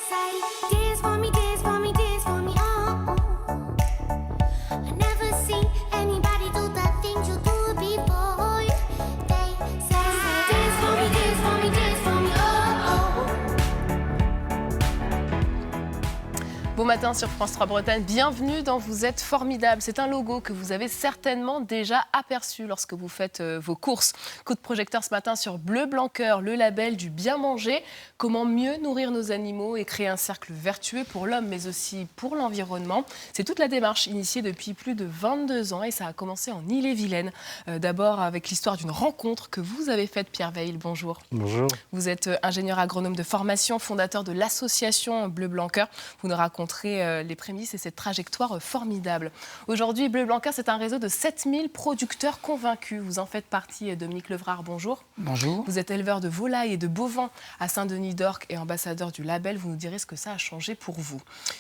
say tears for me, tears for me, tears for me. Oh, I never seen anybody do the things you do before. They say tears for me, tears for me, tears for me. Oh, Bon matin sur France 3 Bretagne, bienvenue dans Vous êtes formidable. C'est un logo que vous avez certainement déjà aperçu lorsque vous faites vos courses. Coup de projecteur ce matin sur Bleu Blanc Cœur, le label du bien manger. Comment mieux nourrir nos animaux et créer un cercle vertueux pour l'homme mais aussi pour l'environnement. C'est toute la démarche initiée depuis plus de 22 ans et ça a commencé en Ille-et-Vilaine. D'abord avec l'histoire d'une rencontre que vous avez faite, Pierre Veil. Bonjour. Bonjour. Vous êtes ingénieur agronome de formation, fondateur de l'association Bleu Blanc Cœur. Vous nous raconterez les prémices et cette trajectoire formidable. Aujourd'hui, Bleu Blanc Cœur, c'est un réseau de 7000 producteurs convaincus. Vous en faites partie, Dominique Levrard, bonjour. Bonjour. Vous êtes éleveur de volailles et de bovins à Saint-Denis-d'Orc et ambassadeur du label. Vous nous direz ce que ça a changé pour vous.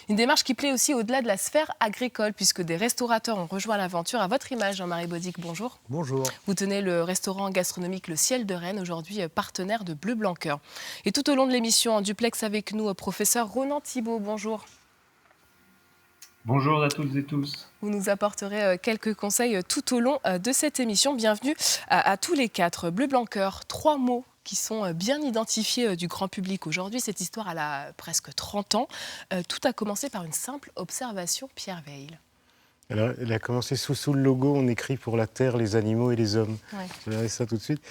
Une démarche qui plaît aussi au-delà de la sphère agricole, puisque des restaurateurs ont rejoint l'aventure. À votre image, Jean-Marie Baudic, bonjour. Bonjour. Vous tenez le restaurant gastronomique Le Ciel de Rennes, aujourd'hui partenaire de Bleu Blanc Cœur. Et tout au long de l'émission, en duplex avec nous, professeur Ronan Thibault, bonjour. Bonjour à toutes et tous. Vous nous apporterez quelques conseils tout au long de cette émission. Bienvenue à tous les quatre. Bleu Blanc Cœur, 3 mots qui sont bien identifiés du grand public aujourd'hui. Cette histoire, elle a presque 30 ans. Tout a commencé par une simple observation, Pierre Veil. Alors, elle a commencé sous le logo, on écrit pour la terre, les animaux et les hommes. Ouais. Je verrai ça tout de suite.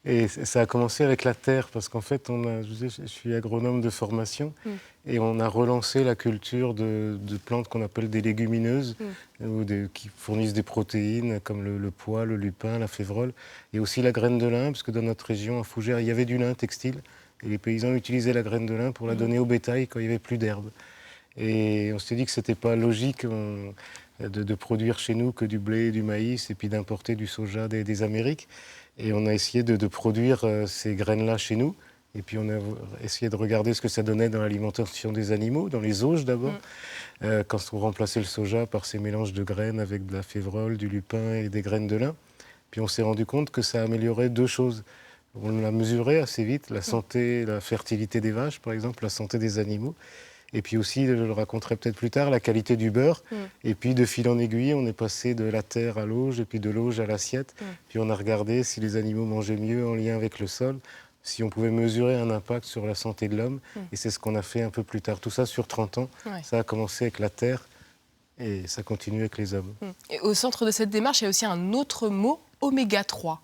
Et ça a commencé avec la terre, parce qu'en fait, je suis agronome de formation, et on a relancé la culture de plantes qu'on appelle des légumineuses, qui fournissent des protéines, comme le pois, le lupin, la févrole, et aussi la graine de lin, parce que dans notre région, à Fougères, il y avait du lin textile, et les paysans utilisaient la graine de lin pour la donner au bétail quand il n'y avait plus d'herbe. Et on s'est dit que ce n'était pas logique de produire chez nous que du blé et du maïs, et puis d'importer du soja des Amériques. Et on a essayé de produire ces graines-là chez nous. Et puis on a essayé de regarder ce que ça donnait dans l'alimentation des animaux, dans les auges d'abord, quand on remplaçait le soja par ces mélanges de graines avec de la févrole, du lupin et des graines de lin. Puis on s'est rendu compte que ça améliorait 2 choses. On l'a mesuré assez vite, la santé, la fertilité des vaches par exemple, la santé des animaux. Et puis aussi, je le raconterai peut-être plus tard, la qualité du beurre. Et puis de fil en aiguille, on est passé de la terre à l'auge, et puis de l'auge à l'assiette. Puis on a regardé si les animaux mangeaient mieux en lien avec le sol, si on pouvait mesurer un impact sur la santé de l'homme. Et c'est ce qu'on a fait un peu plus tard. Tout ça sur 30 ans. Ouais. Ça a commencé avec la terre et ça continue avec les hommes. Et au centre de cette démarche, il y a aussi un autre mot, oméga 3.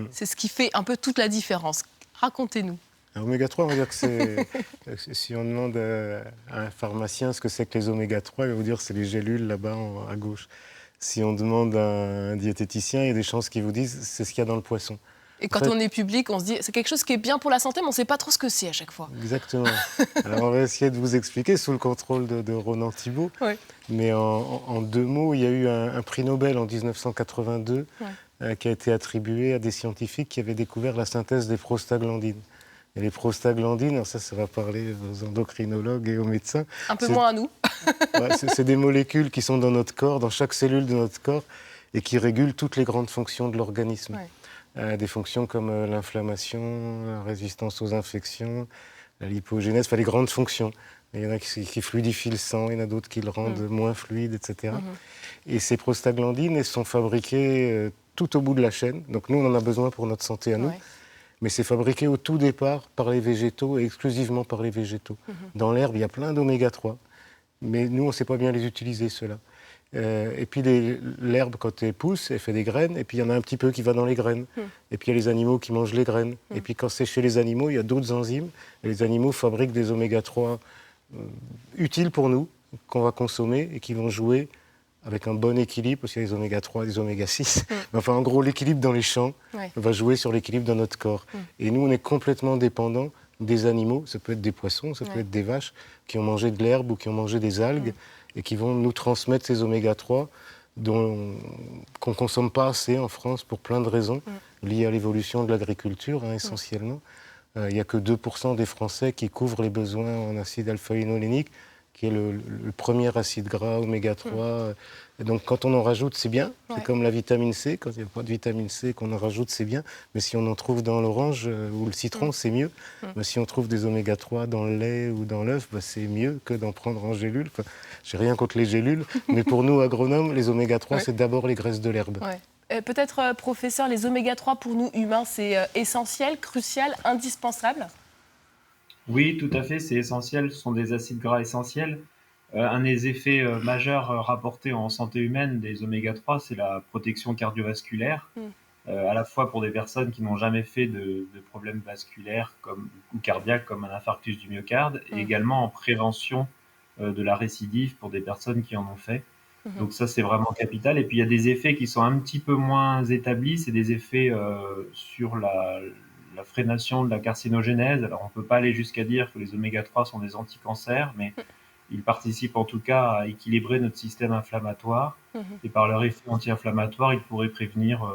C'est ce qui fait un peu toute la différence. Racontez-nous. Oméga 3, on va dire que c'est... si on demande à un pharmacien ce que c'est que les oméga 3, il va vous dire que c'est les gélules là-bas à gauche. Si on demande à un diététicien, il y a des chances qu'ils vous disent c'est ce qu'il y a dans le poisson. Et quand on est public, on se dit c'est quelque chose qui est bien pour la santé, mais on ne sait pas trop ce que c'est à chaque fois. Exactement. Alors on va essayer de vous expliquer sous le contrôle de Ronan Thibault. Oui. Mais en 2 mots, il y a eu un prix Nobel en 1982 qui a été attribué à des scientifiques qui avaient découvert la synthèse des prostaglandines. Et les prostaglandines, alors ça va parler aux endocrinologues et aux médecins. Un peu moins à nous. C'est des molécules qui sont dans notre corps, dans chaque cellule de notre corps, et qui régulent toutes les grandes fonctions de l'organisme. Des fonctions comme l'inflammation, la résistance aux infections, la lipogénèse, enfin les grandes fonctions. Il y en a qui fluidifient le sang, il y en a d'autres qui le rendent moins fluide, etc. Et ces prostaglandines, elles sont fabriquées tout au bout de la chaîne. Donc nous, on en a besoin pour notre santé à nous. Mais c'est fabriqué au tout départ par les végétaux et exclusivement par les végétaux. Dans l'herbe, il y a plein d'oméga 3, mais nous, on ne sait pas bien les utiliser, ceux-là. Et puis l'herbe, quand elle pousse, elle fait des graines, et puis il y en a un petit peu qui va dans les graines. Et puis il y a les animaux qui mangent les graines. Et puis quand c'est chez les animaux, il y a d'autres enzymes. Et les animaux fabriquent des oméga 3 utiles pour nous, qu'on va consommer et qui vont jouer avec un bon équilibre, parce qu'il y a des oméga 3 et des oméga 6. Mais enfin, en gros, l'équilibre dans les champs va jouer sur l'équilibre dans notre corps. Et nous, on est complètement dépendants des animaux, ça peut être des poissons, ça peut être des vaches, qui ont mangé de l'herbe ou qui ont mangé des algues, et qui vont nous transmettre ces oméga 3 qu'on ne consomme pas assez en France pour plein de raisons, liées à l'évolution de l'agriculture, essentiellement. Il n'y a que 2% des Français qui couvrent les besoins en acide alpha-linolénique, qui est le premier acide gras, oméga 3. Et donc quand on en rajoute, c'est bien. Ouais. C'est comme la vitamine C. Quand il n'y a pas de vitamine C, qu'on en rajoute, c'est bien. Mais si on en trouve dans l'orange ou le citron, c'est mieux. Mais si on trouve des oméga 3 dans le lait ou dans l'œuf, c'est mieux que d'en prendre en gélule. Enfin, j'ai rien contre les gélules, mais pour nous, agronomes, les oméga 3, c'est d'abord les graisses de l'herbe. Ouais. Peut-être, professeur, les oméga 3 pour nous humains, c'est essentiel, crucial, indispensable? Oui, tout à fait, c'est essentiel. Ce sont des acides gras essentiels. Un des effets majeurs rapportés en santé humaine des oméga 3, c'est la protection cardiovasculaire, à la fois pour des personnes qui n'ont jamais fait de problèmes vasculaires ou cardiaques, comme un infarctus du myocarde, et également en prévention de la récidive pour des personnes qui en ont fait. Donc ça, c'est vraiment capital. Et puis, il y a des effets qui sont un petit peu moins établis. C'est des effets sur la freination de la carcinogénèse. Alors, on ne peut pas aller jusqu'à dire que les oméga 3 sont des anticancers, mais ils participent en tout cas à équilibrer notre système inflammatoire. Et par leur effet anti-inflammatoire, ils pourraient prévenir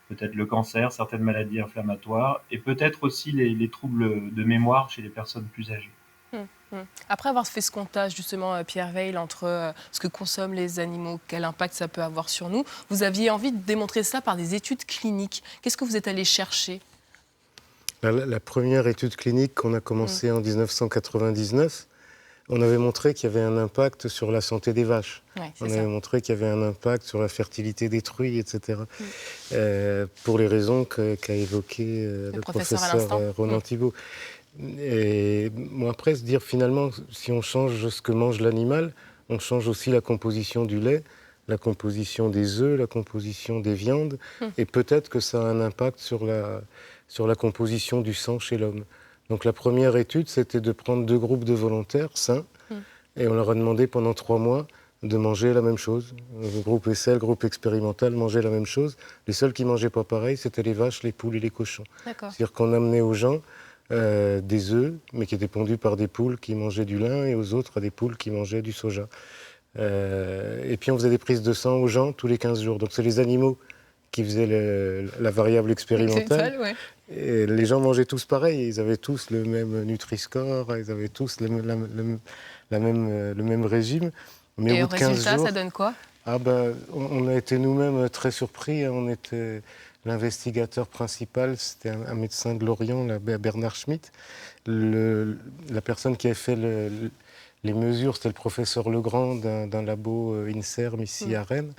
peut-être le cancer, certaines maladies inflammatoires, et peut-être aussi les troubles de mémoire chez les personnes plus âgées. Après avoir fait ce comptage, justement, Pierre Weil, entre ce que consomment les animaux, quel impact ça peut avoir sur nous, vous aviez envie de démontrer ça par des études cliniques. Qu'est-ce que vous êtes allé chercher? La première étude clinique qu'on a commencée en 1999, on avait montré qu'il y avait un impact sur la santé des vaches. Ouais, On avait montré qu'il y avait un impact sur la fertilité des truies, etc. Pour les raisons qu'a évoqué le professeur Ronan Thibault. Et moi, après, se dire finalement, si on change ce que mange l'animal, on change aussi la composition du lait, la composition des œufs, la composition des viandes, et peut-être que ça a un impact sur la composition du sang chez l'homme. Donc la première étude, c'était de prendre 2 groupes de volontaires sains, et on leur a demandé pendant 3 mois de manger la même chose. Le groupe essai, le groupe expérimental mangeait la même chose. Les seuls qui ne mangeaient pas pareil, c'était les vaches, les poules et les cochons. C'est-à-dire qu'on amenait aux gens des œufs, mais qui étaient pondus par des poules qui mangeaient du lin, et aux autres des poules qui mangeaient du soja. Et puis on faisait des prises de sang aux gens tous les 15 jours. Donc c'est les animaux qui faisaient la variable expérimentale. Et les gens mangeaient tous pareil, ils avaient tous le même Nutri-Score, ils avaient tous le même régime. Mais et au au bout de 15 résultat, jours, ça donne quoi? On a été nous-mêmes très surpris. On était l'investigateur principal, c'était un médecin de Lorient, Bernard Schmitt. La personne qui avait fait les mesures, c'était le professeur Legrand d'un labo INSERM ici à Rennes.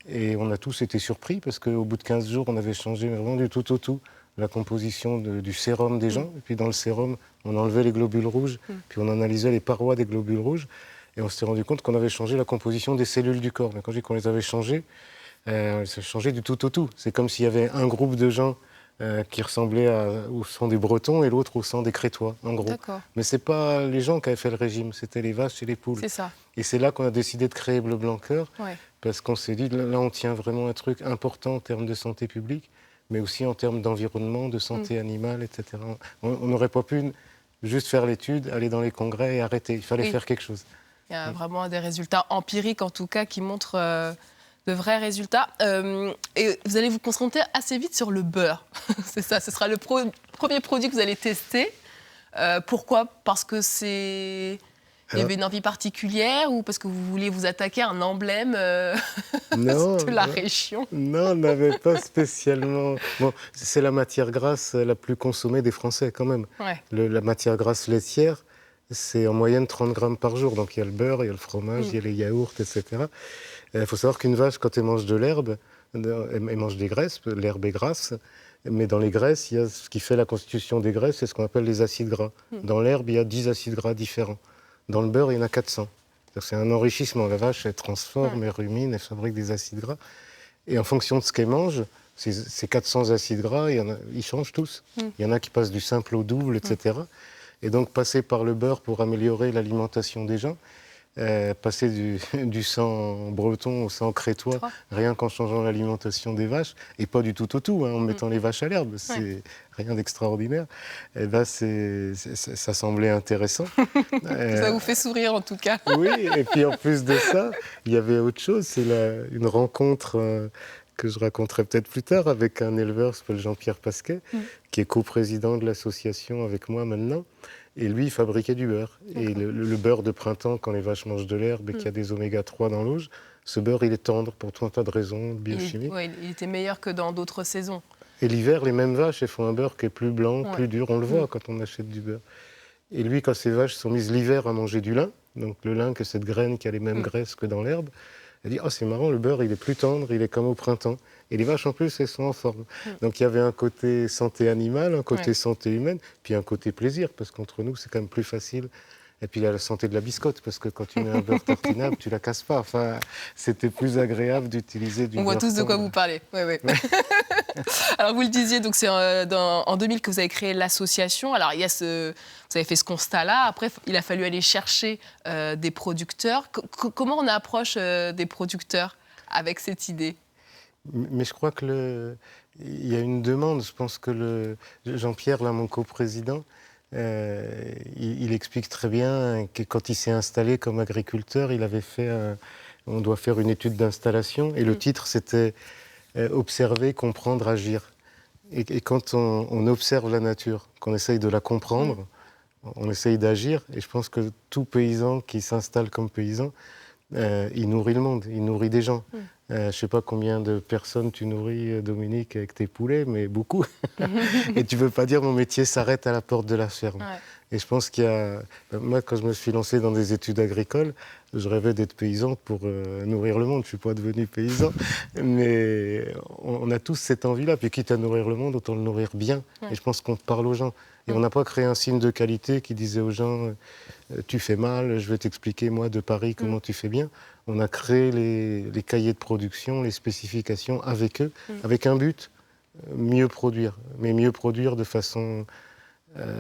Et on a tous été surpris parce qu'au bout de 15 jours, on avait changé vraiment du tout au tout la composition du sérum des gens. Et puis dans le sérum, on enlevait les globules rouges, puis on analysait les parois des globules rouges. Et on s'est rendu compte qu'on avait changé la composition des cellules du corps. Mais quand je dis qu'on les avait changées, ça changeait du tout au tout. C'est comme s'il y avait un groupe de gens qui ressemblaient au sang des Bretons et l'autre au sang des Crétois, en gros. Mais ce n'est pas les gens qui avaient fait le régime, c'était les vaches et les poules. C'est ça. Et c'est là qu'on a décidé de créer Bleu Blanc Cœur, parce qu'on s'est dit, là on tient vraiment un truc important en termes de santé publique, mais aussi en termes d'environnement, de santé animale, etc. On n'aurait pas pu juste faire l'étude, aller dans les congrès et arrêter. Il fallait faire quelque chose. Il y a vraiment des résultats empiriques, en tout cas, qui montrent de vrais résultats. Et vous allez vous concentrer assez vite sur le beurre. C'est ça, ce sera le premier produit que vous allez tester. Pourquoi? Parce que c'est... Il y avait une envie particulière ou parce que vous vouliez vous attaquer à un emblème de la région? Non, on n'avait pas spécialement... Bon, c'est la matière grasse la plus consommée des Français, quand même. La matière grasse laitière, c'est en moyenne 30 grammes par jour. Donc il y a le beurre, il y a le fromage, il y a les yaourts, etc. Il faut savoir qu'une vache, quand elle mange de l'herbe, elle mange des graisses, l'herbe est grasse. Mais dans les graisses, il y a ce qui fait la constitution des graisses, c'est ce qu'on appelle les acides gras. Dans l'herbe, il y a 10 acides gras différents. Dans le beurre, il y en a 400. C'est un enrichissement. La vache, elle transforme, elle rumine, elle fabrique des acides gras. Et en fonction de ce qu'elle mange, ces 400 acides gras, ils changent tous. Il y en a qui passent du simple au double, etc. Et donc, passer par le beurre pour améliorer l'alimentation des gens, passer du sang breton au sang crétois, rien qu'en changeant l'alimentation des vaches, et pas du tout au tout, en mettant les vaches à l'herbe, c'est rien d'extraordinaire. Et là, ça semblait intéressant. Ça vous fait sourire en tout cas. Oui, et puis en plus de ça, il y avait autre chose, c'est une rencontre que je raconterai peut-être plus tard avec un éleveur qui s'appelle Jean-Pierre Pasquet, qui est coprésident de l'association avec moi maintenant. Et lui, il fabriquait du beurre. Et le beurre de printemps, quand les vaches mangent de l'herbe et qu'il y a des oméga 3 dans l'eau, ce beurre, il est tendre pour tout un tas de raisons biochimiques. Il était meilleur que dans d'autres saisons. Et l'hiver, les mêmes vaches, elles font un beurre qui est plus blanc, plus dur. On le voit quand on achète du beurre. Et lui, quand ces vaches sont mises l'hiver à manger du lin, donc le lin, que cette graine qui a les mêmes graisses que dans l'herbe, elle dit « Oh, c'est marrant, le beurre, il est plus tendre, il est comme au printemps. » Et les vaches, en plus, elles sont en forme. Donc il y avait un côté santé animale, un côté santé humaine, puis un côté plaisir, parce qu'entre nous, c'est quand même plus facile. Et puis il y a la santé de la biscotte, parce que quand tu mets un beurre tartinable, tu la casses pas. Enfin, c'était plus agréable d'utiliser du beurre. On voit tous de quoi tendre. vous parlez. Alors vous le disiez, donc c'est en 2000 que vous avez créé l'association. Alors il y a vous avez fait ce constat-là. Après, il a fallu aller chercher des producteurs. Comment on approche des producteurs avec cette idée? Mais je crois que il y a une demande. Je pense que Jean-Pierre, là, mon coprésident, il explique très bien que quand il s'est installé comme agriculteur, il avait fait on doit faire une étude d'installation. Et le titre, c'était observer, comprendre, agir. Et quand on observe la nature, qu'on essaye de la comprendre, on essaye d'agir. Et je pense que tout paysan qui s'installe comme paysan, il nourrit le monde, il nourrit des gens. Je ne sais pas combien de personnes tu nourris, Dominique, avec tes poulets, mais beaucoup. Et tu ne peux pas dire mon métier s'arrête à la porte de la ferme. Ouais. Et je pense qu'il y a... Moi, quand je me suis lancé dans des études agricoles, je rêvais d'être paysan pour nourrir le monde. Je ne suis pas devenu paysan, mais on a tous cette envie-là. Puis quitte à nourrir le monde, autant le nourrir bien. Et je pense qu'on parle aux gens. Et on n'a pas créé un signe de qualité qui disait aux gens tu fais mal, je vais t'expliquer, moi, de Paris, comment tu fais bien. On a créé les cahiers de production, les spécifications avec eux, avec un but, mieux produire. Mais mieux produire de façon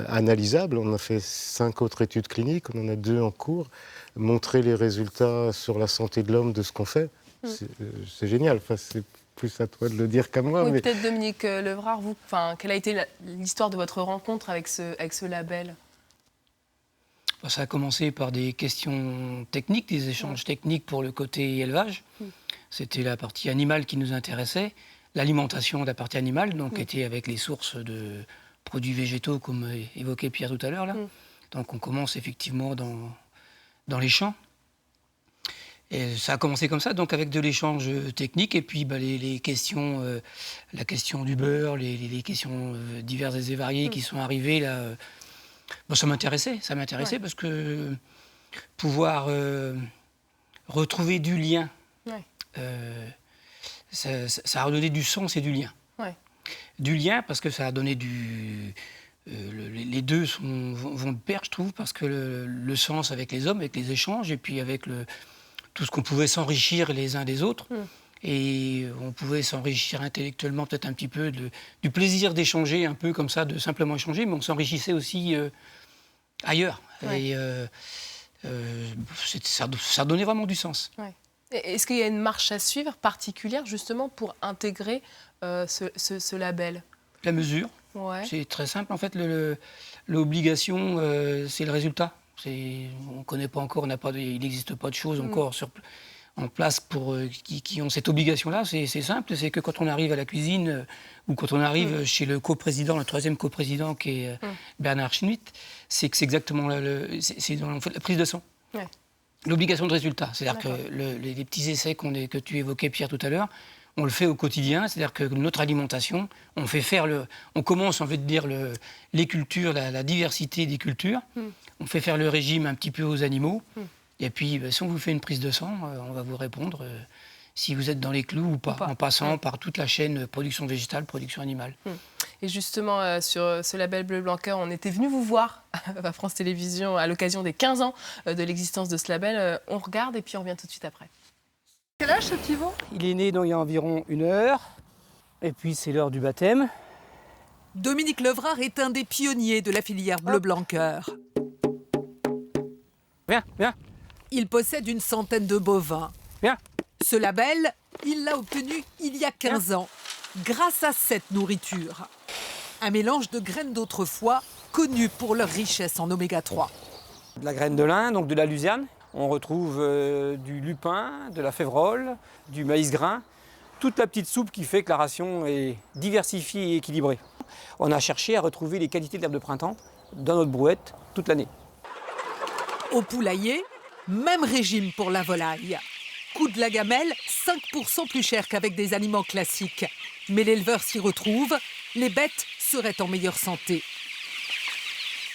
analysable. On a fait 5 autres études cliniques, on en a 2 en cours. Montrer les résultats sur la santé de l'homme de ce qu'on fait, c'est génial. Enfin, c'est plus à toi de le dire qu'à moi. Oui, mais... peut-être Dominique Levrard, vous, quelle a été l'histoire de votre rencontre avec ce label? Ça a commencé par des questions techniques, des échanges techniques pour le côté élevage. C'était la partie animale qui nous intéressait, l'alimentation de la partie animale, donc était avec les sources de produits végétaux, comme évoquait Pierre tout à l'heure. Donc on commence effectivement dans les champs. Et ça a commencé comme ça, donc avec de l'échange technique, et puis les questions, la question du beurre, les questions diverses et variées qui sont arrivées là. Ça m'intéressait parce que pouvoir retrouver du lien, ça a redonné du sens et du lien. Du lien parce que ça a donné les deux vont de pair, je trouve, parce que le sens avec les hommes, avec les échanges, et puis avec tout ce qu'on pouvait s'enrichir les uns des autres. Et on pouvait s'enrichir intellectuellement peut-être un petit peu du plaisir d'échanger, un peu comme ça, de simplement échanger, mais on s'enrichissait aussi ailleurs. Et ça donnait vraiment du sens. Est-ce qu'il y a une marche à suivre particulière justement pour intégrer ce label? La mesure, c'est très simple. En fait, l'obligation, c'est le résultat. On ne connaît pas encore, il n'existe pas de choses encore en place pour qui ont cette obligation-là. C'est simple, c'est que quand on arrive à la cuisine ou quand on arrive chez le coprésident, le troisième coprésident qui est Bernard Schmitt, c'est que c'est exactement en fait, la prise de sang. L'obligation de résultat. C'est-à-dire que les petits essais que tu évoquais, Pierre, tout à l'heure, on le fait au quotidien. C'est-à-dire que notre alimentation, on commence, en fait, de dire les cultures, la diversité des cultures. On fait faire le régime un petit peu aux animaux. Et puis, si on vous fait une prise de sang, on va vous répondre si vous êtes dans les clous ou pas, en passant par toute la chaîne production végétale, production animale. Et justement, sur ce label Bleu Blanc Cœur, on était venu vous voir à France Télévisions à l'occasion des 15 ans de l'existence de ce label. On regarde et puis on revient tout de suite après. Quel âge ce petit veau? Il est né il y a environ 1 heure, et puis c'est l'heure du baptême. Dominique Levrard est un des pionniers de la filière Bleu Blanc Cœur. Viens. Il possède une centaine de bovins. Viens. Ce label, il l'a obtenu il y a 15 ans, grâce à cette nourriture. Un mélange de graines d'autrefois, connues pour leur richesse en oméga 3. De la graine de lin, donc de la luzerne. On retrouve du lupin, de la févrole, du maïs grain. Toute la petite soupe qui fait que la ration est diversifiée et équilibrée. On a cherché à retrouver les qualités de l'herbe de printemps dans notre brouette toute l'année. Au poulailler, même régime pour la volaille. Coût de la gamelle, 5% plus cher qu'avec des aliments classiques. Mais l'éleveur s'y retrouve, les bêtes seraient en meilleure santé.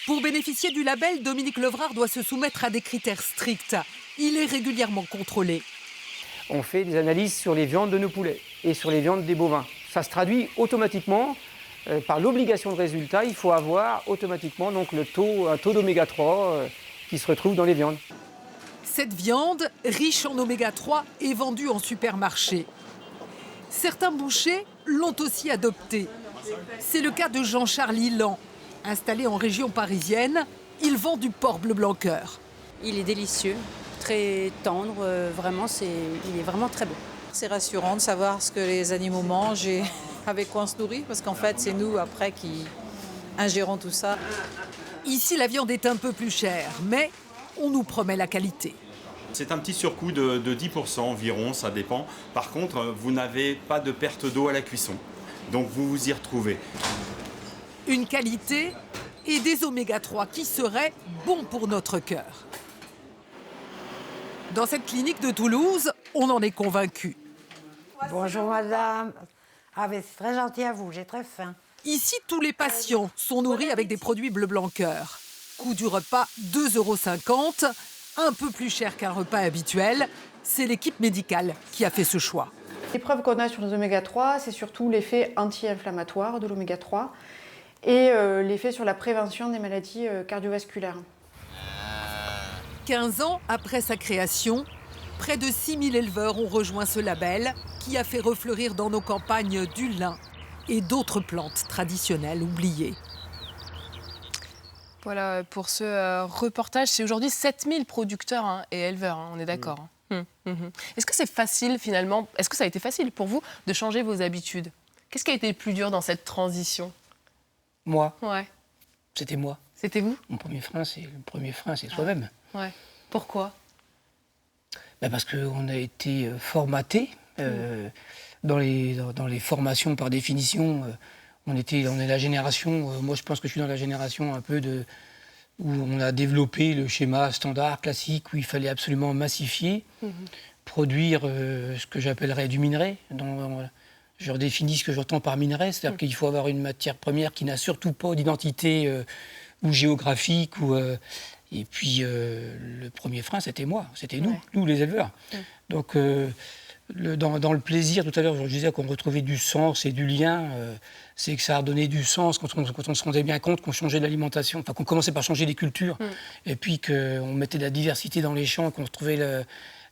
Pour bénéficier du label, Dominique Levrard doit se soumettre à des critères stricts. Il est régulièrement contrôlé. On fait des analyses sur les viandes de nos poulets et sur les viandes des bovins. Ça se traduit automatiquement par l'obligation de résultat. Il faut avoir automatiquement donc, un taux d'oméga 3 qui se retrouve dans les viandes. Cette viande, riche en oméga 3, est vendue en supermarché. Certains bouchers l'ont aussi adoptée. C'est le cas de Jean-Charles Lilan. Installé en région parisienne, il vend du porc bleu blanc cœur. Il est délicieux, très tendre, il est vraiment très bon. C'est rassurant de savoir ce que les animaux mangent et avec quoi on se nourrit, parce qu'en fait, c'est nous, après, qui ingérons tout ça. Ici, la viande est un peu plus chère, mais on nous promet la qualité. C'est un petit surcoût de 10% environ, ça dépend. Par contre, vous n'avez pas de perte d'eau à la cuisson, donc vous vous y retrouvez. Une qualité et des oméga 3 qui seraient bons pour notre cœur. Dans cette clinique de Toulouse, on en est convaincu. Bonjour madame. Ah mais c'est très gentil à vous, j'ai très faim. Ici, tous les patients sont nourris avec des produits bleu blanc cœur. Coût du repas 2,50 €, un peu plus cher qu'un repas habituel. C'est l'équipe médicale qui a fait ce choix. Les preuves qu'on a sur nos oméga 3, c'est surtout l'effet anti-inflammatoire de l'oméga 3 et l'effet sur la prévention des maladies cardiovasculaires. 15 ans après sa création, près de 6000 éleveurs ont rejoint ce label qui a fait refleurir dans nos campagnes du lin et d'autres plantes traditionnelles oubliées. Voilà pour ce reportage. C'est aujourd'hui 7000 producteurs et éleveurs, on est d'accord. Est-ce que c'est facile finalement, est-ce que ça a été facile pour vous de changer vos habitudes? Qu'est-ce qui a été le plus dur dans cette transition? Moi, Ouais. c'était moi. C'était vous? Le premier frein, c'est soi-même. Ouais. Pourquoi? Parce qu'on a été formaté dans les formations par définition. On est la génération, moi je pense que je suis dans la génération un peu où on a développé le schéma standard, classique, où il fallait absolument massifier, produire ce que j'appellerais du minerai. Je redéfinis ce que j'entends par minerai, c'est-à-dire qu'il faut avoir une matière première qui n'a surtout pas d'identité ou géographique. Et puis le premier frein, c'était moi, c'était nous les éleveurs. Donc dans le plaisir, tout à l'heure, je disais qu'on retrouvait du sens et du lien, c'est que ça a donné du sens quand on se rendait bien compte qu'on changeait d'alimentation, enfin qu'on commençait par changer les cultures, et puis qu'on mettait de la diversité dans les champs, qu'on retrouvait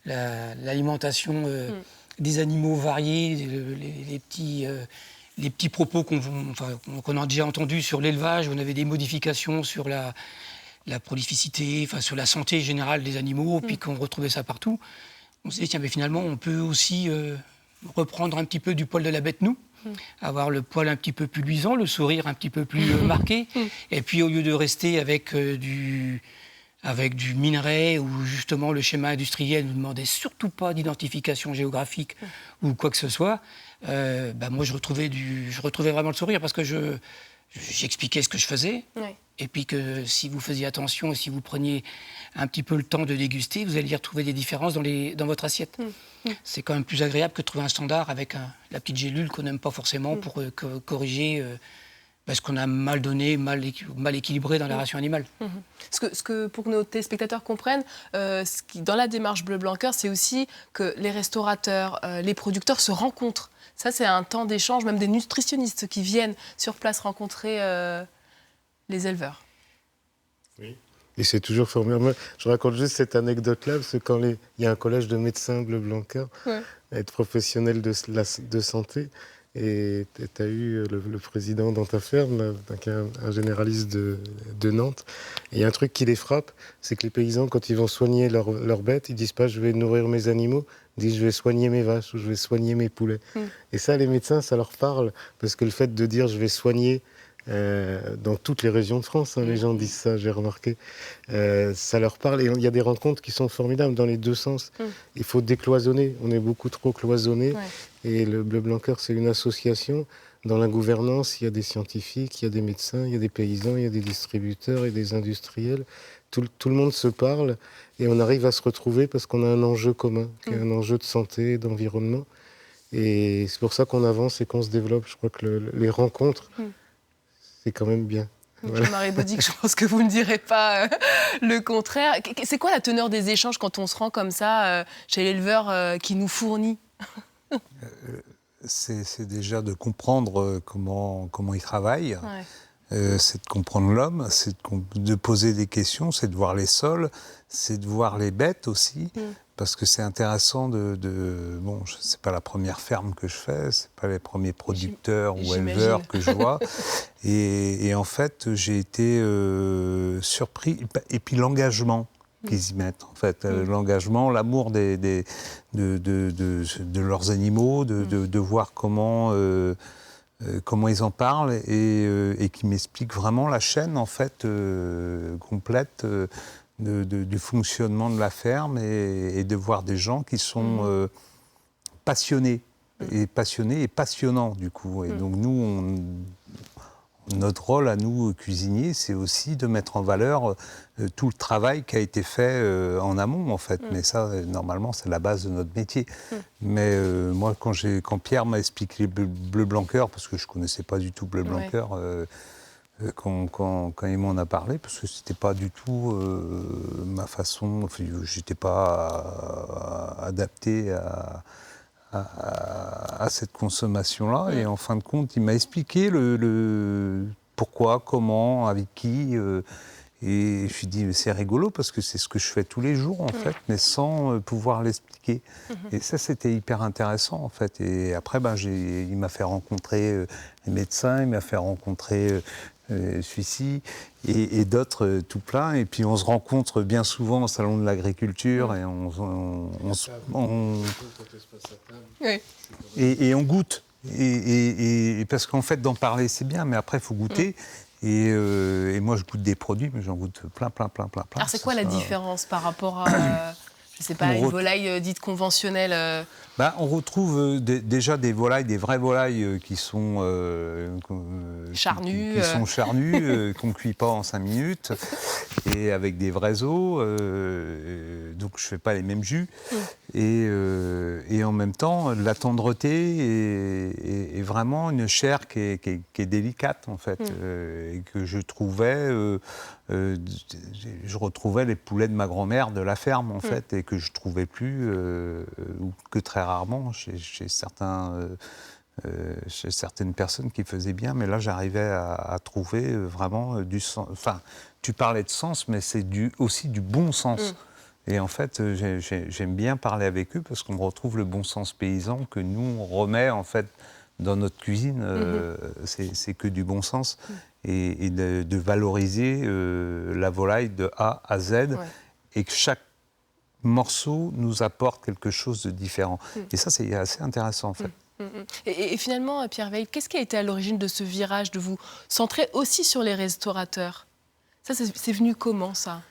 l'alimentation des animaux variés, les petits propos qu'on a déjà entendus sur l'élevage, où on avait des modifications sur la prolificité, sur la santé générale des animaux, puis qu'on retrouvait ça partout. On s'est dit, tiens, mais finalement, on peut aussi reprendre un petit peu du poil de la bête, nous, avoir le poil un petit peu plus luisant, le sourire un petit peu plus marqué, et puis au lieu de rester avec du minerai, où justement le schéma industriel ne nous demandait surtout pas d'identification géographique ou quoi que ce soit, moi je retrouvais vraiment le sourire, parce que j'expliquais ce que je faisais, et puis que si vous faisiez attention, si vous preniez un petit peu le temps de déguster, vous alliez retrouver des différences dans votre assiette. C'est quand même plus agréable que de trouver un standard avec la petite gélule qu'on n'aime pas forcément pour corriger ce qu'on a mal donné, mal équilibré dans la ration animale. Ce que pour que nos téléspectateurs comprennent, dans la démarche Bleu Blanc Cœur, c'est aussi que les restaurateurs, les producteurs se rencontrent. Ça, c'est un temps d'échange, même des nutritionnistes qui viennent sur place rencontrer les éleveurs. Oui. Et c'est toujours formidable. Moi, je raconte juste cette anecdote-là, parce que quand il y a un collège de médecins Bleu Blanc Cœur, être professionnel de santé, et tu as eu le président dans ta ferme, un généraliste de Nantes. Et il y a un truc qui les frappe, c'est que les paysans, quand ils vont soigner leurs bêtes, ils disent pas « je vais nourrir mes animaux », ils disent « je vais soigner mes vaches » ou « je vais soigner mes poulets ». Et ça, les médecins, ça leur parle, parce que le fait de dire « je vais soigner », dans toutes les régions de France, les gens disent ça, j'ai remarqué. Ça leur parle, et il y a des rencontres qui sont formidables dans les deux sens. Il faut décloisonner, on est beaucoup trop cloisonné. Et le Bleu Blanc Cœur, c'est une association dans la gouvernance, il y a des scientifiques, il y a des médecins, il y a des paysans, il y a des distributeurs et des industriels. Tout le monde se parle et on arrive à se retrouver parce qu'on a un enjeu commun, qui est un enjeu de santé, d'environnement. Et c'est pour ça qu'on avance et qu'on se développe. Je crois que les rencontres, c'est quand même bien. Voilà. Jean-Marie Baudic, je pense que vous ne direz pas le contraire. C'est quoi la teneur des échanges quand on se rend comme ça chez l'éleveur qui nous fournit? C'est déjà de comprendre comment il travaille. Ouais. C'est de comprendre l'homme, c'est de poser des questions, c'est de voir les sols, c'est de voir les bêtes aussi. Parce que c'est intéressant bon, c'est pas la première ferme que je fais, c'est pas les premiers producteurs ou éleveurs que je vois. Et en fait, j'ai été surpris. Et puis l'engagement qu'ils y mettent, en fait. L'engagement, l'amour de leurs animaux, de voir comment ils en parlent et qui m'expliquent vraiment la chaîne, en fait, complète. Du fonctionnement de la ferme et de voir des gens qui sont passionnés et passionnants du coup. Et donc nous, notre rôle à nous, cuisiniers, c'est aussi de mettre en valeur tout le travail qui a été fait en amont en fait. Mais ça, normalement, c'est la base de notre métier. Mais moi, quand Pierre m'a expliqué Bleu Blanc Cœur, parce que je ne connaissais pas du tout Bleu Blanc Cœur, quand il m'en a parlé, parce que c'était pas du tout ma façon, j'étais pas adapté à cette consommation-là. Et en fin de compte, il m'a expliqué le pourquoi, comment, avec qui. Et je me suis dit, c'est rigolo parce que c'est ce que je fais tous les jours, en fait, mais sans pouvoir l'expliquer. Et ça, c'était hyper intéressant, en fait. Et après, il m'a fait rencontrer les médecins, il m'a fait rencontrer celui-ci et d'autres tout plein. Et puis, on se rencontre bien souvent au Salon de l'Agriculture et et on goûte. Et parce qu'en fait, d'en parler, c'est bien, mais après, il faut goûter. Et moi, je goûte des produits, mais j'en goûte plein. Alors, c'est quoi la différence par rapport à, je sais pas, une volaille dite conventionnelle On retrouve déjà des vraies volailles qui sont charnues, qu'on ne cuit pas en 5 minutes, et avec des vrais os. Donc, je ne fais pas les mêmes jus. Et en même temps, la tendreté est vraiment une chair qui est délicate, en fait, et que je trouvais... je retrouvais les poulets de ma grand-mère de la ferme, en fait, et que je ne trouvais plus, ou que très rarement, chez certaines personnes qui faisaient bien. Mais là, j'arrivais à trouver vraiment du sens. Enfin, tu parlais de sens, mais c'est aussi du bon sens. Et en fait, j'aime bien parler avec eux parce qu'on retrouve le bon sens paysan que nous, on remet, en fait, dans notre cuisine. C'est que du bon sens. Et de valoriser la volaille de A à Z, et que chaque morceau nous apporte quelque chose de différent. Et ça, c'est assez intéressant, en fait. Et finalement, Pierre Veil, qu'est-ce qui a été à l'origine de ce virage, de vous centrer aussi sur les restaurateurs? Ça, c'est venu comment, ça?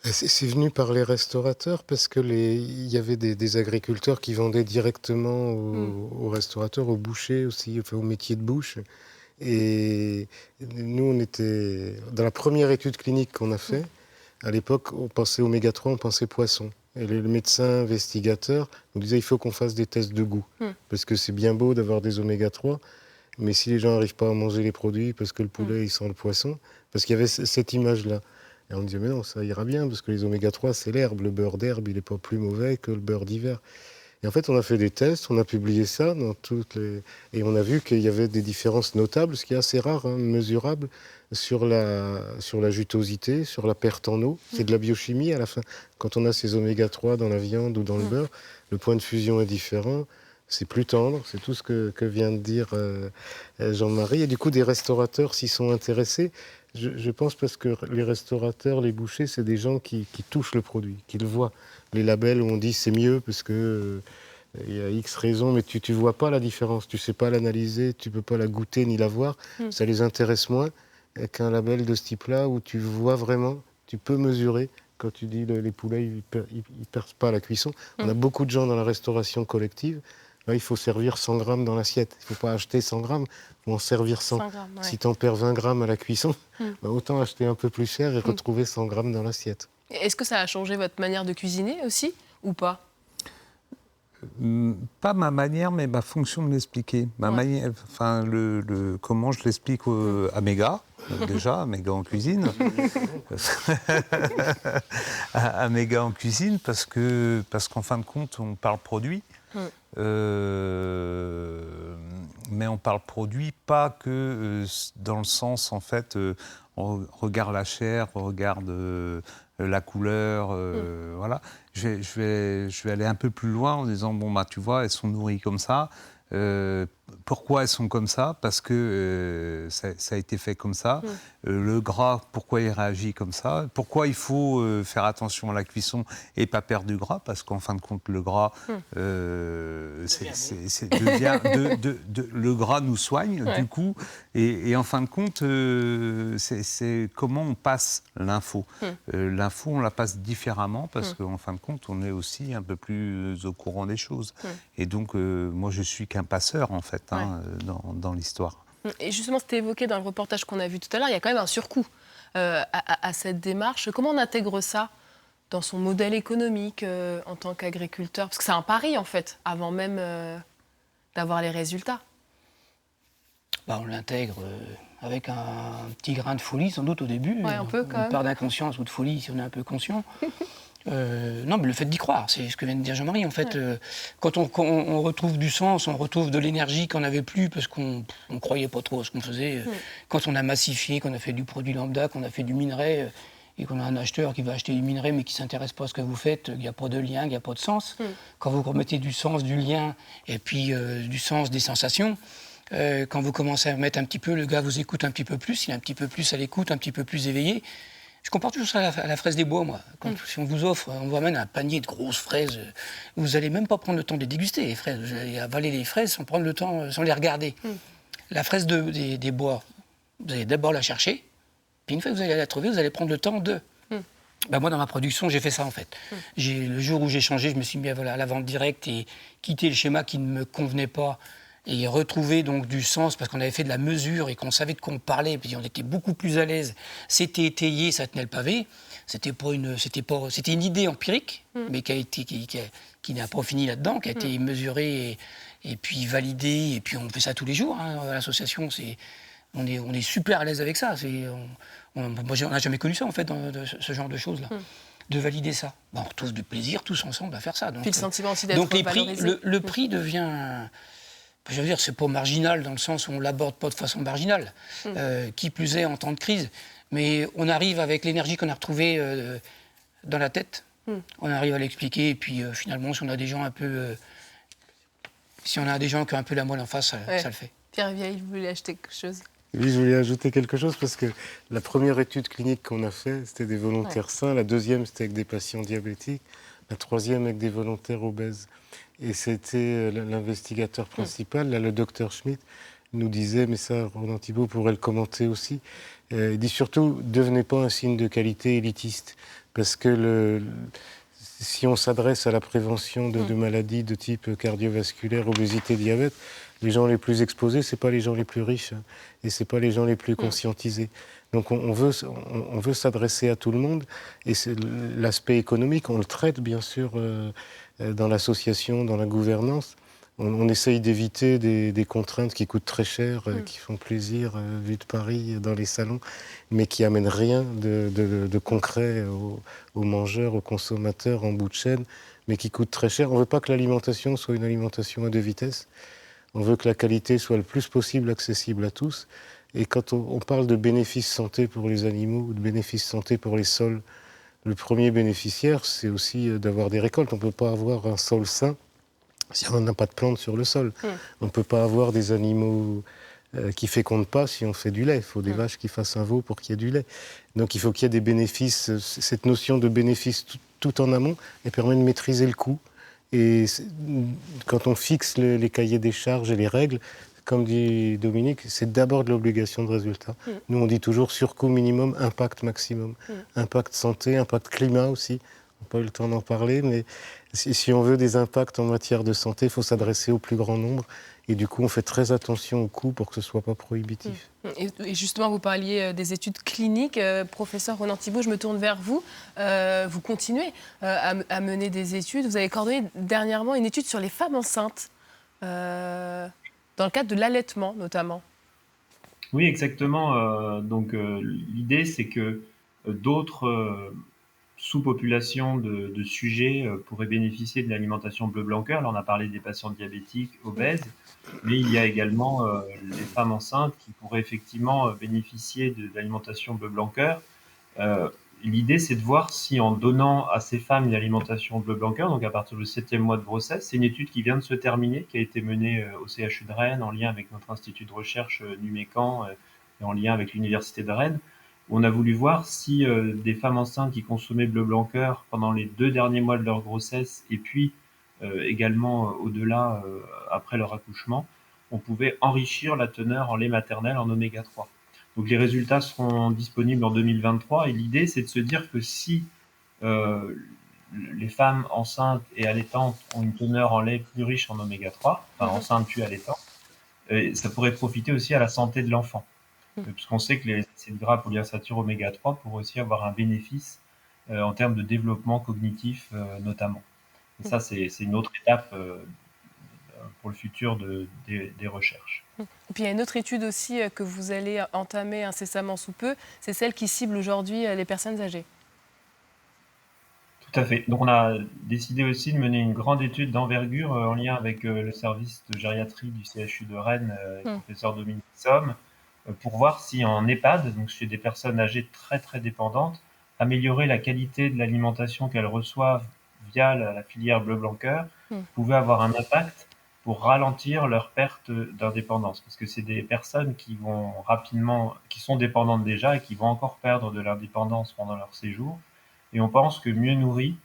C'est venu par les restaurateurs parce que il y avait des agriculteurs qui vendaient directement aux restaurateurs, aux bouchers aussi, enfin, au métier de bouche. Et nous, on était dans la première étude clinique qu'on a fait. À l'époque, on pensait oméga 3, on pensait poisson. Et le médecin investigateur nous disait il faut qu'on fasse des tests de goût. Parce que c'est bien beau d'avoir des oméga 3, mais si les gens n'arrivent pas à manger les produits parce que le poulet, il sent le poisson, parce qu'il y avait cette image-là. Et on disait mais non, ça ira bien, parce que les oméga 3, c'est l'herbe. Le beurre d'herbe, il n'est pas plus mauvais que le beurre d'hiver. Et en fait, on a fait des tests, on a publié ça dans et on a vu qu'il y avait des différences notables, ce qui est assez rare, mesurable, sur la jutosité, sur la perte en eau. C'est de la biochimie à la fin. Quand on a ces oméga 3 dans la viande ou dans le beurre, le point de fusion est différent, c'est plus tendre, c'est tout ce que vient de dire Jean-Marie. Et du coup, des restaurateurs s'y sont intéressés. Je pense parce que les restaurateurs, les bouchers, c'est des gens qui touchent le produit, qui le voient. Les labels où on dit c'est mieux parce que il y a X raisons, mais tu ne vois pas la différence, tu ne sais pas l'analyser, tu ne peux pas la goûter ni la voir. Ça les intéresse moins qu'un label de ce type-là où tu vois vraiment, tu peux mesurer. Quand tu dis les poulets, ils ne perdent pas à la cuisson. On a beaucoup de gens dans la restauration collective là, il faut servir 100 grammes dans l'assiette. Il ne faut pas acheter 100 grammes, il faut en servir 100. 100 grammes, ouais. Si tu en perds 20 grammes à la cuisson, autant acheter un peu plus cher et retrouver 100 grammes dans l'assiette. Est-ce que ça a changé votre manière de cuisiner aussi, ou pas? Pas ma manière, mais ma fonction de l'expliquer. Ma manière, enfin, comment je l'explique à mes gars, déjà, à mes gars en cuisine. à mes gars en cuisine, parce qu'en fin de compte, on parle produit. Mais on parle produit pas que dans le sens, en fait, on regarde la chair, on regarde la couleur, voilà. Je vais aller un peu plus loin en disant, bon, bah, tu vois, elles sont nourries comme ça. Pourquoi elles sont comme ça? Parce que ça a été fait comme ça. Le gras, pourquoi il réagit comme ça? Pourquoi il faut faire attention à la cuisson et pas perdre du gras? Parce qu'en fin de compte, le gras, le gras nous soigne, du coup. Et en fin de compte, c'est comment on passe l'info. L'info, on la passe différemment parce qu'en fin de compte, on est aussi un peu plus au courant des choses. Et donc, moi, je suis qu'un passeur, en fait, dans l'histoire. Et justement, c'était évoqué dans le reportage qu'on a vu tout à l'heure, il y a quand même un surcoût à cette démarche. Comment on intègre ça dans son modèle économique en tant qu'agriculteur? Parce que c'est un pari, en fait, avant même d'avoir les résultats. Bah, on l'intègre avec un petit grain de folie, sans doute, au début. Ouais, on peut, quand même. Part d'inconscience ou de folie, si on est un peu conscient. Non, mais le fait d'y croire, c'est ce que vient de dire Jean-Marie. En fait, quand on retrouve du sens, on retrouve de l'énergie qu'on n'avait plus parce qu'on ne croyait pas trop à ce qu'on faisait. Quand on a massifié, qu'on a fait du produit lambda, qu'on a fait du minerai, et qu'on a un acheteur qui va acheter du minerai mais qui ne s'intéresse pas à ce que vous faites, il n'y a pas de lien, il n'y a pas de sens. Quand vous remettez du sens, du lien, et puis du sens des sensations, quand vous commencez à mettre un petit peu, le gars vous écoute un petit peu plus, il est un petit peu plus à l'écoute, un petit peu plus éveillé. Je compare toujours ça à la fraise des bois, moi. Si on vous offre, on vous amène un panier de grosses fraises, vous n'allez même pas prendre le temps de les déguster, les fraises. Vous allez avaler les fraises sans prendre le temps, sans les regarder. La fraise des bois, vous allez d'abord la chercher, puis une fois que vous allez la trouver, vous allez prendre le temps de... Ben moi, dans ma production, j'ai fait ça, en fait. Le jour où j'ai changé, je me suis mis à la vente directe et quitté le schéma qui ne me convenait pas et retrouver donc du sens parce qu'on avait fait de la mesure et qu'on savait de quoi on parlait, puis on était beaucoup plus à l'aise. C'était étayé, ça tenait le pavé. C'était une idée empirique, mais qui n'a pas fini là-dedans, qui a été mesurée et puis validée. Et puis on fait ça tous les jours à l'association. On est super à l'aise avec ça. On n'a jamais connu ça en fait, ce genre de choses-là. De valider ça. Ben, on retrouve du plaisir tous ensemble à faire ça. Donc, puis le sentiment aussi d'être valorisé. Le prix devient... Je veux dire, c'est pas marginal dans le sens où on l'aborde pas de façon marginale, qui plus est en temps de crise. Mais on arrive avec l'énergie qu'on a retrouvée dans la tête, on arrive à l'expliquer. Et puis finalement, si on a des gens qui ont un peu la moelle en face, ça le fait. Pierre Vieille, vous voulez acheter quelque chose? Oui, je voulais ajouter quelque chose parce que la première étude clinique qu'on a faite, c'était des volontaires sains. La deuxième, c'était avec des patients diabétiques. La troisième, avec des volontaires obèses. Et c'était l'investigateur principal, là, le docteur Schmitt, nous disait, mais ça, Roland Thibault pourrait le commenter aussi, il dit surtout, devenez pas un signe de qualité élitiste. Parce que si on s'adresse à la prévention de maladies de type cardiovasculaire, obésité, diabète, les gens les plus exposés, ce n'est pas les gens les plus riches, et ce n'est pas les gens les plus conscientisés. Donc on veut s'adresser à tout le monde, et l'aspect économique, on le traite bien sûr dans l'association, dans la gouvernance. On essaye d'éviter des contraintes qui coûtent très cher, qui font plaisir, vu de Paris, dans les salons, mais qui amènent rien de concret aux mangeurs, aux consommateurs en bout de chaîne, mais qui coûtent très cher. On ne veut pas que l'alimentation soit une alimentation à deux vitesses. On veut que la qualité soit le plus possible accessible à tous. Et quand on parle de bénéfices santé pour les animaux, ou de bénéfices santé pour les sols, le premier bénéficiaire, c'est aussi d'avoir des récoltes. On ne peut pas avoir un sol sain si on n'a pas de plantes sur le sol. On ne peut pas avoir des animaux qui ne fécondent pas si on fait du lait. Il faut des vaches qui fassent un veau pour qu'il y ait du lait. Donc il faut qu'il y ait des bénéfices. Cette notion de bénéfice tout en amont, elle permet de maîtriser le coût. Et quand on fixe les cahiers des charges et les règles, comme dit Dominique, c'est d'abord de l'obligation de résultat. Nous, on dit toujours surcoût minimum, impact maximum. Impact santé, impact climat aussi. n'a pas eu le temps d'en parler, mais si on veut des impacts en matière de santé, il faut s'adresser au plus grand nombre. Et du coup, on fait très attention au coût pour que ce ne soit pas prohibitif. Et justement, vous parliez des études cliniques. Professeur Ronan Thibault, je me tourne vers vous. Vous continuez à mener des études. Vous avez coordonné dernièrement une étude sur les femmes enceintes, dans le cadre de l'allaitement notamment. Oui, exactement. L'idée, c'est que d'autres sous-populations de sujets pourraient bénéficier de l'alimentation bleu-blanc-cœur. Là, on a parlé des patients diabétiques, obèses, mais il y a également les femmes enceintes qui pourraient effectivement bénéficier de l'alimentation bleu-blanc-cœur. L'idée, c'est de voir si en donnant à ces femmes une alimentation bleu-blanc-cœur, donc à partir du 7e mois de grossesse, c'est une étude qui vient de se terminer, qui a été menée au CHU de Rennes en lien avec notre institut de recherche Numécan et en lien avec l'université de Rennes, où on a voulu voir si des femmes enceintes qui consommaient bleu-blanc-cœur pendant les 2 derniers mois de leur grossesse et puis également au-delà, après leur accouchement, on pouvait enrichir la teneur en lait maternel en oméga 3. Donc les résultats seront disponibles en 2023 et l'idée c'est de se dire que si les femmes enceintes et allaitantes ont une teneur en lait plus riche en oméga 3, enfin enceintes puis allaitantes, ça pourrait profiter aussi à la santé de l'enfant. Puisqu'on sait que les acides gras polyinsaturés oméga 3 pourraient aussi avoir un bénéfice en termes de développement cognitif notamment. Et ça c'est une autre étape pour le futur des recherches. Et puis il y a une autre étude aussi que vous allez entamer incessamment sous peu, c'est celle qui cible aujourd'hui les personnes âgées. Tout à fait. Donc on a décidé aussi de mener une grande étude d'envergure en lien avec le service de gériatrie du CHU de Rennes, le professeur Dominique Somme, pour voir si en EHPAD, donc chez des personnes âgées très très dépendantes, améliorer la qualité de l'alimentation qu'elles reçoivent via la filière bleu-blanc-cœur pouvait avoir un impact pour ralentir leur perte d'indépendance. Parce que c'est des personnes qui vont rapidement, qui sont dépendantes déjà et qui vont encore perdre de l'indépendance pendant leur séjour. Et on pense que mieux nourries,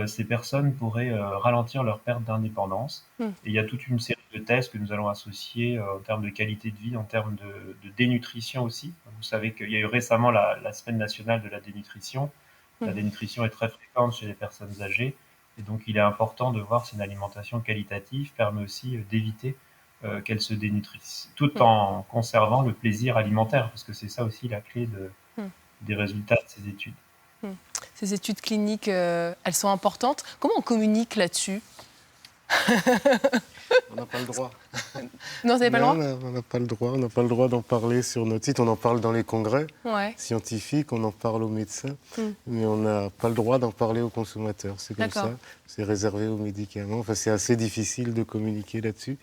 ces personnes pourraient ralentir leur perte d'indépendance. Et il y a toute une série de tests que nous allons associer en termes de qualité de vie, en termes de dénutrition aussi. Vous savez qu'il y a eu récemment la Semaine nationale de la dénutrition. La dénutrition est très fréquente chez les personnes âgées. Et donc, il est important de voir si une alimentation qualitative permet aussi d'éviter qu'elles se dénutrissent, tout en conservant le plaisir alimentaire, parce que c'est ça aussi la clé des résultats de ces études. Ces études cliniques, elles sont importantes. Comment on communique là-dessus? On n'a pas le droit. Non, vous n'avez pas le droit? On n'a pas le droit. On n'a pas le droit d'en parler sur notre site. On en parle dans les congrès scientifiques, on en parle aux médecins, mais on n'a pas le droit d'en parler aux consommateurs. C'est comme ça. C'est réservé aux médicaments. Enfin, c'est assez difficile de communiquer là-dessus.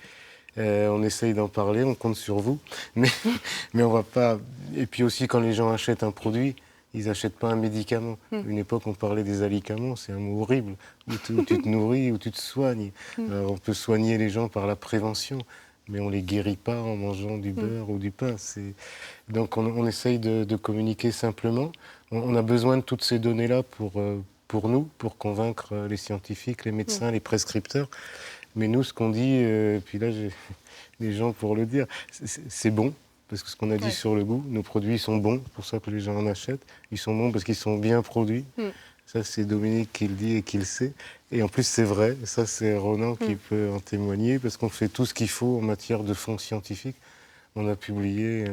On essaye d'en parler, on compte sur vous, mais on va pas. Et puis aussi, quand les gens achètent un produit, ils n'achètent pas un médicament. Une époque, on parlait des alicaments, c'est un mot horrible, où tu te nourris, où tu te soignes. Alors, on peut soigner les gens par la prévention, mais on ne les guérit pas en mangeant du beurre ou du pain. Donc on essaye de communiquer simplement. On a besoin de toutes ces données-là pour nous, pour convaincre les scientifiques, les médecins, les prescripteurs. Mais nous, ce qu'on dit, puis là j'ai des gens pour le dire, c'est bon. Parce que ce qu'on a dit sur le goût, nos produits sont bons, c'est pour ça que les gens en achètent. Ils sont bons parce qu'ils sont bien produits. Ça, c'est Dominique qui le dit et qui le sait. Et en plus, c'est vrai. Ça, c'est Ronan qui peut en témoigner, parce qu'on fait tout ce qu'il faut en matière de fonds scientifiques. On a publié...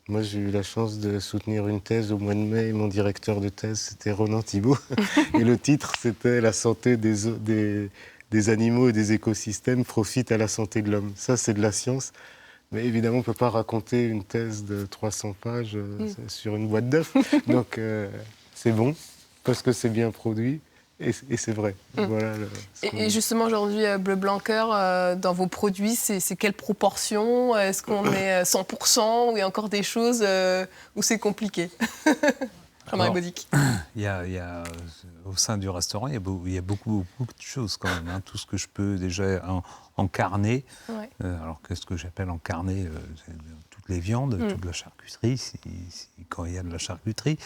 Moi, j'ai eu la chance de soutenir une thèse au mois de mai. Mon directeur de thèse, c'était Ronan Thibault. Et le titre, c'était « La santé des animaux et des écosystèmes profite à la santé de l'homme ». Ça, c'est de la science. Mais évidemment, on ne peut pas raconter une thèse de 300 pages sur une boîte d'œufs. Donc, c'est bon, parce que c'est bien produit, et c'est vrai. Voilà et justement, aujourd'hui, bleu-blanc-cœur, dans vos produits, c'est quelle proportion? Est-ce qu'on est 100% ou il y a encore des choses où c'est compliqué? Jean-Marie Baudic. Il y a, au sein du restaurant, il y a beaucoup de choses quand même. Tout ce que je peux déjà encarner. Alors, qu'est-ce que j'appelle encarner? Toutes les viandes, toute la charcuterie, quand il y a de la charcuterie.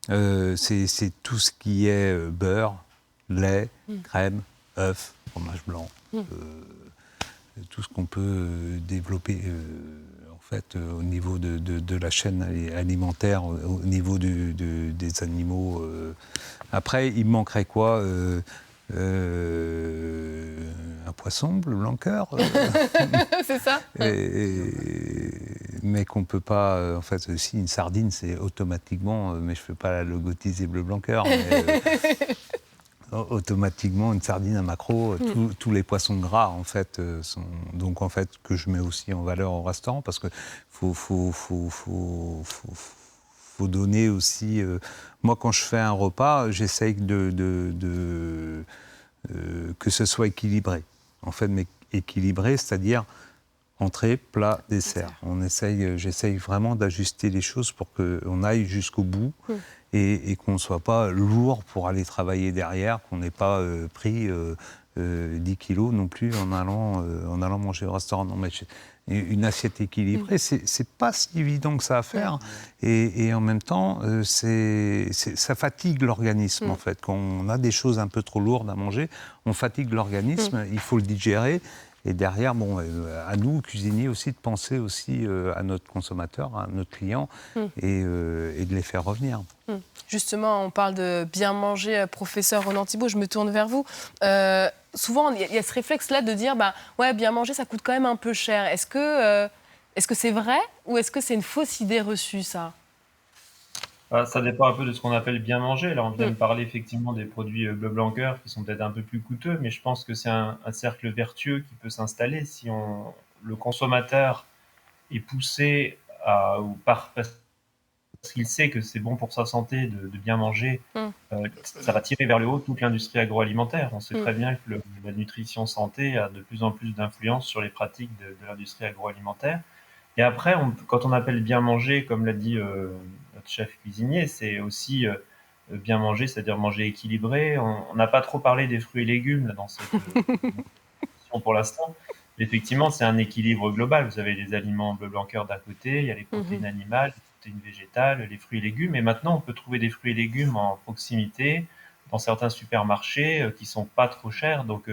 C'est tout ce qui est beurre, lait, crème, œufs, fromage blanc. Tout ce qu'on peut développer fait, au niveau de la chaîne alimentaire, au niveau des animaux. Après, il me manquerait quoi un poisson, bleu blanc cœur. C'est ça. Mais qu'on ne peut pas... en fait, si une sardine, c'est automatiquement... mais je ne peux pas la logotiser bleu blanc cœur. Automatiquement, une sardine, un maquereau, tous les poissons gras, en fait, sont... Donc, en fait, que je mets aussi en valeur au restaurant, parce que faut donner aussi... moi, quand je fais un repas, j'essaye que ce soit équilibré. En fait, mais équilibré, c'est-à-dire entrée, plat, dessert. J'essaye vraiment d'ajuster les choses pour qu'on aille jusqu'au bout et qu'on ne soit pas lourd pour aller travailler derrière, qu'on n'ait pas pris 10 kilos non plus en allant manger au restaurant. Non, mais une assiette équilibrée, c'est pas si évident que ça à faire. Et en même temps, ça fatigue l'organisme, en fait. Quand on a des choses un peu trop lourdes à manger, on fatigue l'organisme, il faut le digérer. Et derrière, bon, à nous, cuisiniers aussi, de penser aussi à notre consommateur, à notre client, et de les faire revenir. Justement, on parle de bien manger, professeur Ronan Thibault, je me tourne vers vous. Souvent, il y a ce réflexe-là de dire, ouais, bien manger, ça coûte quand même un peu cher. Est-ce que c'est vrai ou est-ce que c'est une fausse idée reçue, ça ? Ça dépend un peu de ce qu'on appelle bien manger. Là, on vient de parler effectivement des produits bleu blanc cœur qui sont peut-être un peu plus coûteux, mais je pense que c'est un cercle vertueux qui peut s'installer si le consommateur est poussé parce qu'il sait que c'est bon pour sa santé de bien manger. Ça va tirer vers le haut toute l'industrie agroalimentaire. On sait très bien que la nutrition santé a de plus en plus d'influence sur les pratiques de l'industrie agroalimentaire. Et après, quand on appelle bien manger, comme l'a dit notre chef cuisinier, c'est aussi bien manger, c'est-à-dire manger équilibré. On n'a pas trop parlé des fruits et légumes là, dans cette émission pour l'instant. Effectivement, c'est un équilibre global. Vous avez les aliments bleu blanc cœur d'un côté, il y a les protéines animales, les protéines végétales, les fruits et légumes. Et maintenant, on peut trouver des fruits et légumes en proximité dans certains supermarchés qui sont pas trop chers. Donc,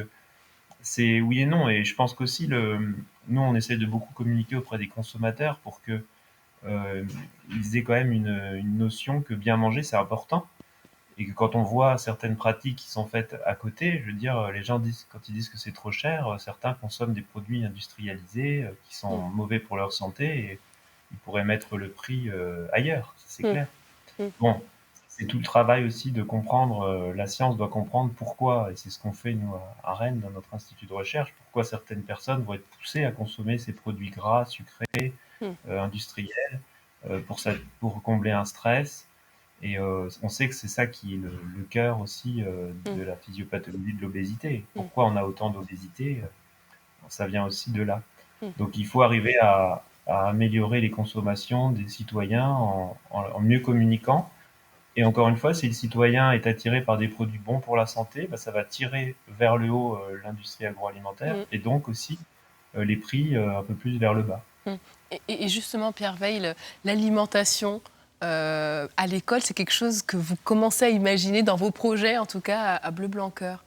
c'est oui et non. Et je pense qu'aussi, nous, on essaie de beaucoup communiquer auprès des consommateurs pour que ils aient quand même une notion que bien manger, c'est important. Et que quand on voit certaines pratiques qui sont faites à côté, je veux dire, les gens disent, quand ils disent que c'est trop cher, certains consomment des produits industrialisés qui sont mauvais pour leur santé et ils pourraient mettre le prix ailleurs, c'est clair. Bon, c'est tout le travail aussi de comprendre, la science doit comprendre pourquoi, et c'est ce qu'on fait nous à Rennes dans notre institut de recherche, pourquoi certaines personnes vont être poussées à consommer ces produits gras, sucrés, industriels, pour combler un stress. Et on sait que c'est ça qui est le cœur aussi de la physiopathologie de l'obésité. Pourquoi on a autant d'obésité, ça vient aussi de là. Donc il faut arriver à améliorer les consommations des citoyens en mieux communiquant. Et encore une fois, si le citoyen est attiré par des produits bons pour la santé, ça va tirer vers le haut l'industrie agroalimentaire et donc aussi les prix un peu plus vers le bas. Et justement, Pierre Veil, l'alimentation à l'école, c'est quelque chose que vous commencez à imaginer dans vos projets, en tout cas à Bleu Blanc Cœur.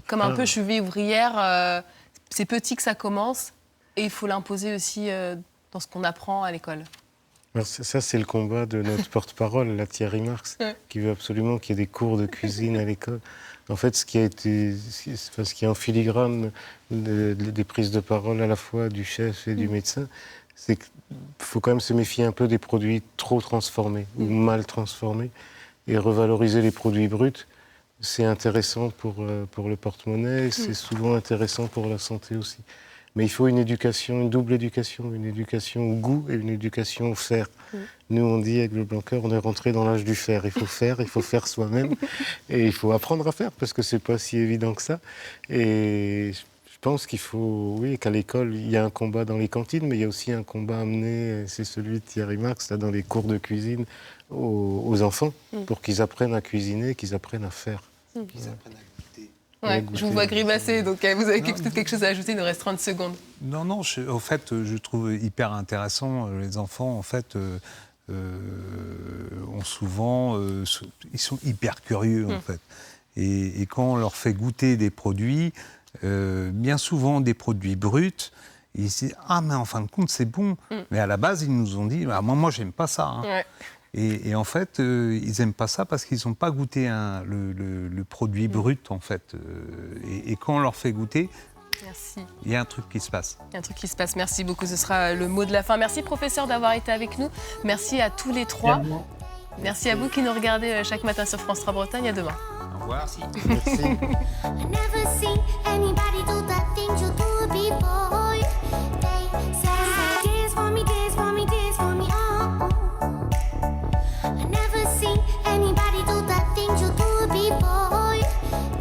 Comme un peu cheville ouvrière, c'est petit que ça commence et il faut l'imposer aussi dans ce qu'on apprend à l'école. Ça, c'est le combat de notre porte-parole, la Thierry Marx, qui veut absolument qu'il y ait des cours de cuisine à l'école. En fait, ce qui est en filigrane des prises de parole à la fois du chef et du médecin, c'est qu'il faut quand même se méfier un peu des produits trop transformés ou mal transformés et revaloriser les produits bruts. C'est intéressant pour le porte-monnaie, c'est souvent intéressant pour la santé aussi. Mais il faut une éducation, une double éducation, une éducation au goût et une éducation au faire. Nous, on dit avec le Blanc Cœur, on est rentré dans l'âge du faire. Il faut faire soi-même et il faut apprendre à faire parce que c'est pas si évident que ça. Et je pense qu'il faut, qu'à l'école, il y a un combat dans les cantines, mais il y a aussi un combat amené, c'est celui de Thierry Marx, là, dans les cours de cuisine aux enfants, pour qu'ils apprennent à cuisiner, qu'ils apprennent à faire. Qu'ils apprennent à goûter. Ouais, je vous vois grimacer, donc vous avez quelque chose à ajouter, il nous reste 30 secondes. Non, au fait, je trouve hyper intéressant, les enfants, en fait, ont souvent, ils sont hyper curieux, en fait. Et quand on leur fait goûter des produits, bien souvent des produits bruts, ils se disent « Ah, mais en fin de compte, c'est bon ». Mais à la base, ils nous ont dit « Moi, j'aime pas ça hein. ». Et en fait, ils n'aiment pas ça parce qu'ils n'ont pas goûté le produit brut, en fait. Et quand on leur fait goûter, il y a un truc qui se passe. Il y a un truc qui se passe. Merci beaucoup. Ce sera le mot de la fin. Merci, professeur, d'avoir été avec nous. Merci à tous les trois. Merci à vous qui nous regardez chaque matin sur France 3 Bretagne. À demain. Au revoir. Merci. I never seen anybody do the things you do before. They say